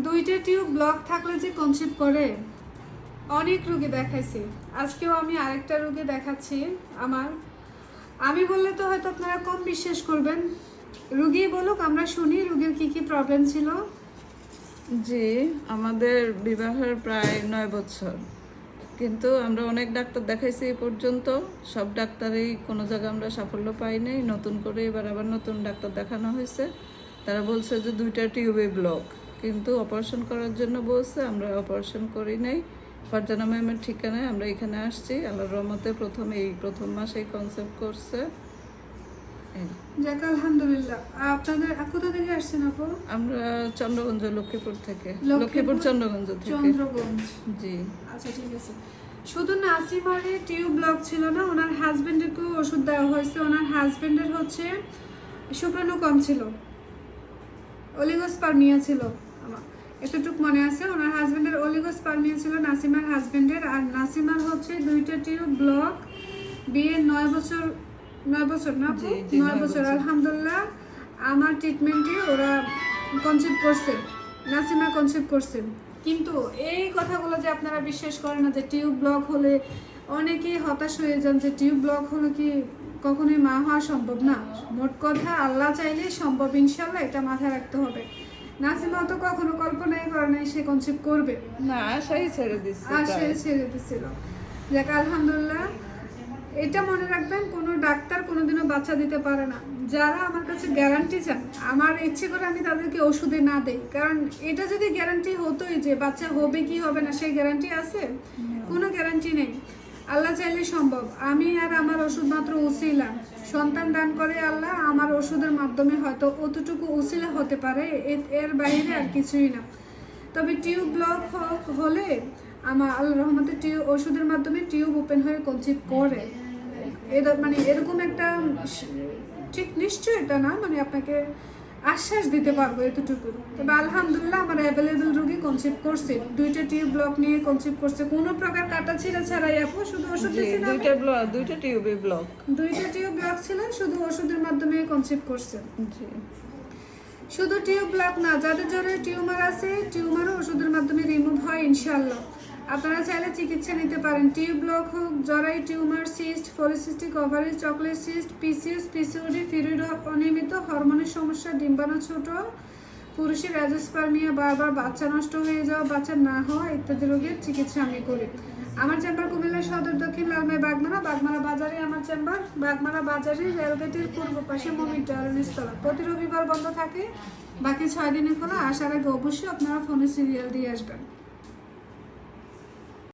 দুইটা tube block থাকলে যে কনসিভ করে, অনেক রোগী দেখাইছি। আজকেও আমি আরেকটা রোগী দেখাচ্ছি। আমি বললে তো হয়তো আপনারা কম বিশ্বাস করবেন। রুগী বলুক, আমরা শুনি রুগীর কি কি প্রবলেম ছিল। জি, আমাদের বিবাহের প্রায় 9 বছর, কিন্তু আমরা অনেক ডাক্তার দেখাইছি এই পর্যন্ত। সব ডাক্তারই কোনো জায়গায় আমরা সাফল্য পাই নাই। নতুন করে এবার আবার নতুন ডাক্তার দেখানো হয়েছে। তারা বলছে যে 2টা টিউবে ব্লক, কিন্তু অপারেশন করার জন্য বলছে। আমরা অপারেশন করি নাই। ফারজানা ম্যামের ঠিকানায় আমরা এখানে আসছি। আল্লাহর রহমতে প্রথম মাসেই কনসেপ্ট করছে। যাক আলহামদুলিল্লাহ। আপনাদের কোথা থেকে আসছেন আপু? আমরা চন্দ্রগঞ্জ, লক্ষ্মীপুর থেকে। লক্ষ্মীপুর চন্দ্রগঞ্জ থেকে। চন্দ্রগঞ্জ, জি। আচ্ছা ঠিক আছে। শুধু নাসিমারে টিউব ব্লক ছিল না, ওনার হাজবেন্ডেরকেও ওষুধ দেওয়া হয়েছে। ওনার হাজবেন্ডের হচ্ছে শুক্রাণু কম ছিল, অলিগোস্পার্মিয়া ছিল। আমার এতটুকু মনে আছে, ওনার হাজবেন্ডের অলিগোস্পার্মিয়া ছিল নাসিমার হাজবেন্ডের। আর নাসিমার হচ্ছে 2টা টিউব ব্লক। বিয়ে 9 বছর না আপু? 9 বছর। আলহামদুলিল্লাহ আমার ট্রিটমেন্টে ওরা কনসিভ করছে, নাসিমা কনসিভ করছে। কিন্তু এই কথাগুলো যে আপনারা বিশ্বাস করেন না যে টিউব ব্লক হলে, অনেকেই হতাশ হয়ে যান যে টিউব ব্লক হলে কি কখনোই মা হওয়া সম্ভব না। মোট কথা আল্লাহ চাইলে সম্ভব, ইনশাল্লাহ, এটা মাথায় রাখতে হবে। নাসিমা তো কখনো কল্পনাই করে নাই সে কনসিভ করবে না, আশাই ছেড়ে দিচ্ছিল। যাক আলহামদুলিল্লাহ। এটা মনে রাখবেন, কোনো ডাক্তার কোনোদিনও বাচ্চা দিতে পারে না। যারা আমার কাছে গ্যারান্টি চান, আমার ইচ্ছে করে আমি তাদেরকে ওষুধে না দেই, কারণ এটা যদি গ্যারান্টি হতোই যে বাচ্চা হবে কি হবে না, সেই গ্যারান্টি আছে? কোনো গ্যারান্টি নেই। আল্লাহ চাইলে সম্ভব। আমি আর আমার ওষুধ মাত্র উসিলা। সন্তান দান করে আল্লাহ, আমার ওষুধের মাধ্যমে হয়তো অতটুকু উসিলা হতে পারে, এর বাইরে আর কিছুই না। তবে টিউব ব্লক হলে আমার আল্লাহর রহমতে ওষুধের মাধ্যমে টিউব ওপেন হয়ে কনসিভ করে। মানে এরকম একটা ঠিক নিশ্চয় এটা না, মানে আপনাকে আশ্বাস দিতে পারবো এতটুকু। তবে আলহামদুলিল্লাহ আমার অ্যাভেলেবেল রোগী কনসিভ করছে, 2টা টিউব ব্লক নিয়ে কনসিভ করছে, কোনো প্রকার কাটা ছিঁড়া ছাড়াই। আপু শুধু ওষুধ দিয়েছিলাম, 2টা টিউবে ব্লক। 2টা টিউব ব্লক ছিল, শুধু ওষুধের মাধ্যমে কনসিভ করছে। জি। শুধু টিউব ব্লক না, যাদের যাদের টিউমার আছে, টিউমারও ওষুধের মাধ্যমে রিমুভ হয় ইনশাআল্লাহ। আপনারা চাইলে চিকিৎসা নিতে পারেন। টিউব ব্লক হোক, জরাই tumour, cyst, polycystic ovary, chocolate cyst, PCS, PCOD, thyroid অনিয়মিত, হরমোনের সমস্যা, ডিম্বাণু ছোট, পুরুষের অ্যাজোস্পার্মিয়া, বারবার বাচ্চা নষ্ট হয়ে যাওয়া, বাচ্চা না হওয়া ইত্যাদি রোগের চিকিৎসা আমি করি। আমার চেম্বার কুমিল্লা সদর, দক্ষিণ লালমাই, বাগমারা বাজারে আমার চেম্বার। বাগমারা বাজারে রেলগেটের পূর্ব পাশে মমির ডালনিস্তলা। প্রতি রবিবার বন্ধ থাকে, বাকি 6 দিনে খোলা। আসার আগে অবশ্যই আপনারা ফোনে সিরিয়াল দিয়ে আসবেন।